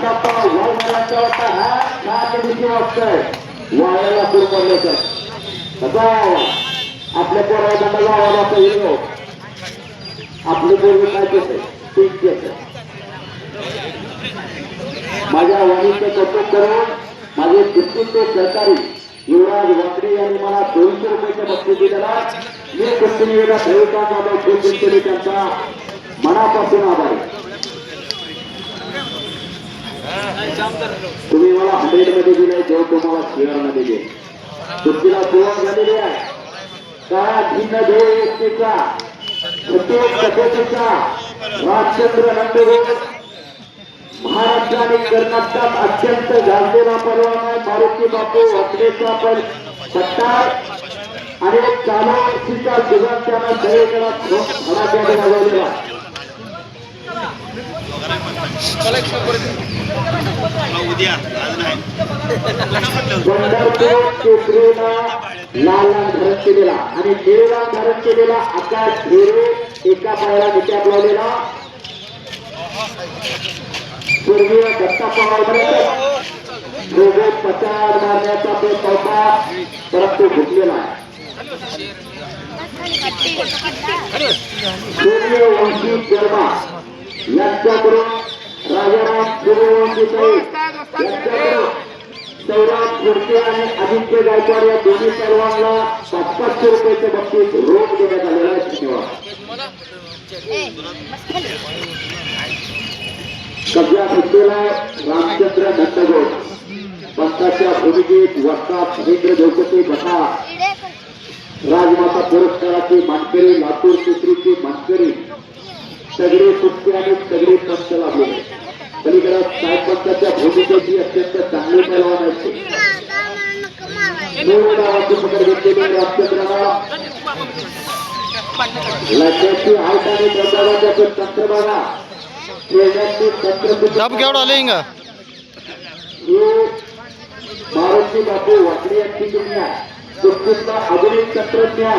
नाश्ता वाळमारांचा वाटता हा काय दिवशी वाजतोय वाळायला सुरू पडले तर कसा आपल्या पोराला गावाला पहिलो आपले पूर्वी काय केलं तेच केलं माझ्या वाणीचे कौतुक करून माझे कुटुंब सरकारी युवराज वाकडे यांनी मला 200 रुपयाच्या बक्षीस दिलेला मी कुटुंबीला दैवताचा खूप केले त्यांचा मनापासून आभार तुम्ही मला 100 मध्ये दिले जो तुम्हाला शेअर मध्ये दिले कुस्तीला सुरुवात झालेली आहे त्या भिन्न ध्येय व्यक्तीचा सत्यचा राजचंद्र नंदगोड महाराष्ट्र आणि कर्नाटकात अत्यंत गाजलेला परवाना आहे मारुती बापू वाकडेचा पण सत्तार आणि चालू वर्षीचा सुगम त्यांना सगळीकडे धडाक्याने वाजवलेला पंढरपूर केसरीला लाल धारण केलेला आणि निळला धारण केलेला आकाश हिरे एका पायाला विचार लावलेला पूर्वी दत्ता पवार पचार मारण्याचा तो चौथा परंतु घुसलेला सूर्यवंशी शर्मा यांच्याकडून राजाराम सूर्यवंशी यांच्याकडून सौरभ खुर्चे आणि आदित्य गायकवाड या दोन्ही पैलवानला 500 रुपयाचे बक्षीस रोख देण्यात आलेला आहे धन्यवाद कब्जा घेतलेला रामचंद्र नंदगोड पंथाच्या भूमिकेत वक्ता महेंद्र देवपते बसा राजमाता पुरस्काराची मानकरी लातूर केसरीची मानकरी सगळे कुस्ती आणि सगळे पंच लाभले पलीकडे साहेब पंथाच्या भूमिकेची अत्यंत चांगली पैलवान असते गावाची पकड घेतलेली रामचंद्राला लक्ष्याची हात आणि प्रसादाच्या तंत्र बघा दब केवढा लेंगा मारुती बापू वाकडी यांची दुनिया कुस्तीचा आधुनिक तंत्रज्ञान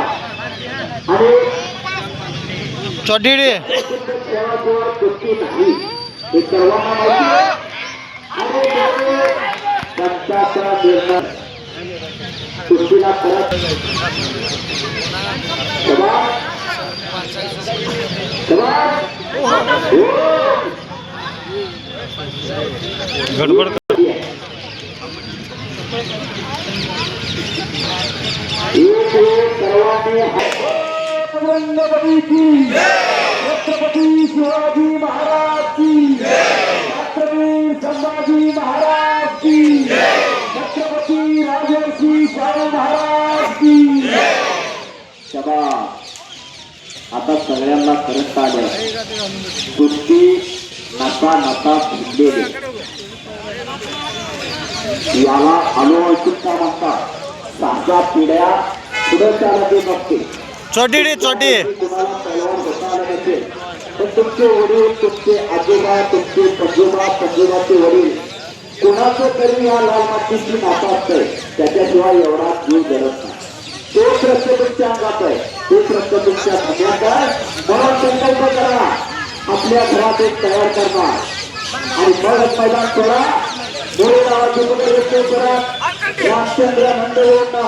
आणि चढीडी सेवाजवळ कुस्ती नाही हे सर्वांना माहिती आणि पंचाचा निर्णय कुस्तीला परत गडबड छत्रपती शिवाजी महाराज की छत्रपती संभाजी महाराज की छत्रपती राजर्षी शाहू महाराज की आता सगळ्यांना करत आलं कुस्ती नसा नसा भिडलेली याला अनुवंशिकता म्हणतात 6 पिढ्या पुढे चालत नसते चढीडी चढी तुम्हाला पैलवान होता आलं नसेल पण तुमचे वडील तुमचे आजोबा तुमचे पंजोबाचे वडील कुणाचं तरी या लाल मातीची नाता असतंय त्याच्याशिवाय एवढा जीव जरत नाही तो प्रश्न तुमच्या अंगात आहे तो प्रश्न तुमच्या धन्यात आहे म्हणून संकल्प करा आपल्या घरात एक तयार करणार आणि मग मैदान सोडा मोरे गावाची पकड करा रामचंद्र नंदगोडना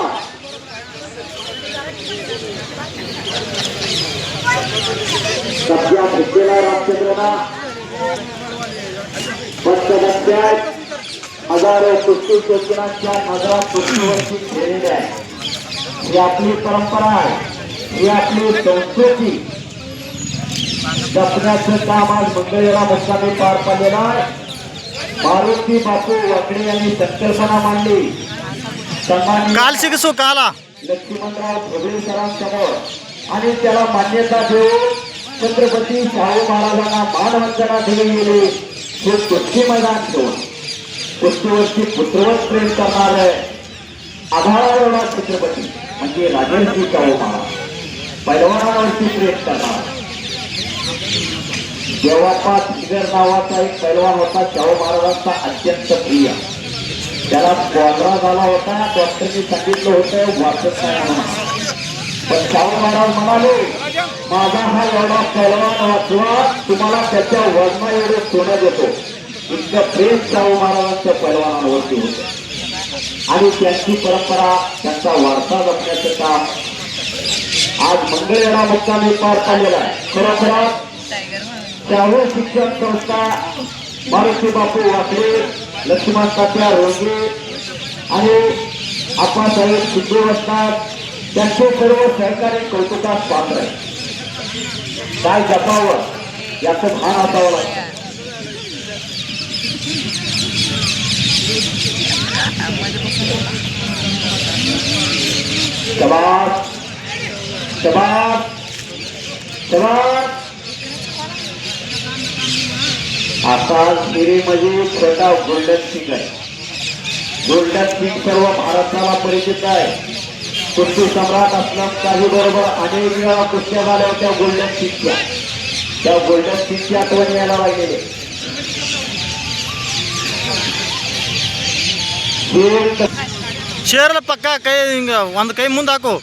कब्जा घेतलेला रामचंद्रना पंचगत्यात हजारो कुस्ती चेतनाच्या नजरात कुस्तीवरती खेळलेली आहे ही आपली परंपरा आहे ही आपली संस्कृती जपण्याचं काम आज मंगळवेढा मुक्कामी पार पडलेला आहे मारुती बापू वाकडे यांनी संकल्पना मांडली काल शिकसो काला लक्ष्मणराव भोगळे सरांसमोर आणि त्याला मान्यता देऊन छत्रपती शाहू महाराजांना मानवंदना दिली गेली हे कुस्ती मैदान ठेवून कुस्तीवरती पुत्रवत प्रेम करणार आढावा छत्रपती म्हणजे राजर्षी शाहू महाराज पैलवानावरती प्रेम करणार देवापास फिगर नावाचा एक पैलवान होता शाहू महाराजांचा अत्यंत प्रिय त्याला स्वागरा झाला होता डॉक्टरनी सांगितलं होतं वाचत नाही म्हणून पण शाहू महाराज म्हणाले माझा हा एवढा पैलवान वाचवा तुम्हाला त्याच्या वजना एवढे सोनं देतो त्या प्रेम शाहू महाराजांच्या पैलवानांवरती होतं आणि त्यांची परंपरा त्यांचा वारसा जपण्याचं काम आज मंगळवेढा मुक्कामी पार पाडलेला आहे. खरोखरच शाहू शिक्षण संस्था, मारुती बापू वाकडे, लक्ष्मण तात्या रोगे आणि आप्पासाहेब सिद्धू असतात, त्यांचे सर्व सहकारी कौतुकास पात्र आहे. काय जपावं याचं भान असावं लागतं. शबास शबास शबास. आता सिरीमध्ये छोटा गोल्डन किंग आहे. गोल्डन किंग सर्व भारताला परिचित आहे. कुस्ती सम्राट असलम काही बरोबर अनेक वेळा कुस्त्या झाल्या होत्या गोल्डन किंगच्या. त्या गोल्डन किंगची आठवण यायला लागलेली. ಚೇರ್ಲ ಪಕ್ಕ ಕೈ ಹಿಂಗ ಒಂದು ಕೈ ಮುಂದೆ ಹಾಕು.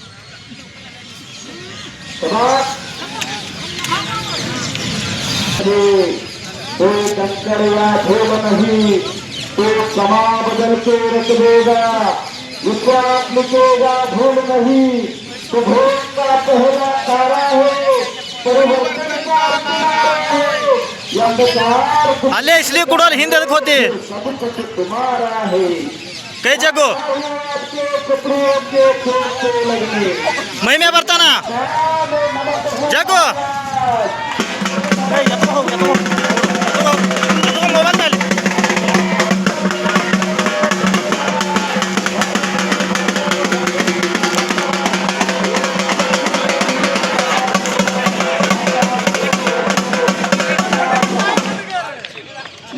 कोई कंकर या धोल नहीं, तो समा बदल के रख देगा. विश्वास लिखेगा धूल नहीं, तो भोग का पहला तारा है, परिवर्तन का तारा है. ये अंधकार ಅಲ್ಲೇ ಇಸ್ಲಿ ಕೊಡೋಲ್ಲ ಹಿಂದೆ ಅದಕ್ಕೆ ಹೋತಿ सब कुछ तुम्हारा है. ಕೈ ಜಗ್ಗು आपके कपड़ों के खोते लगे, ಮೈ ಮೇ ಬರ್ತಾನ ಜಗ್ಗು. ಮೊಬೈಲ್ ಮೇಲೆ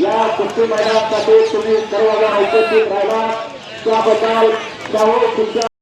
या कुस्ती मैदानासाठी तुम्ही सर्वजण उपस्थित राहिला त्याबद्दल शाहू शिक्षण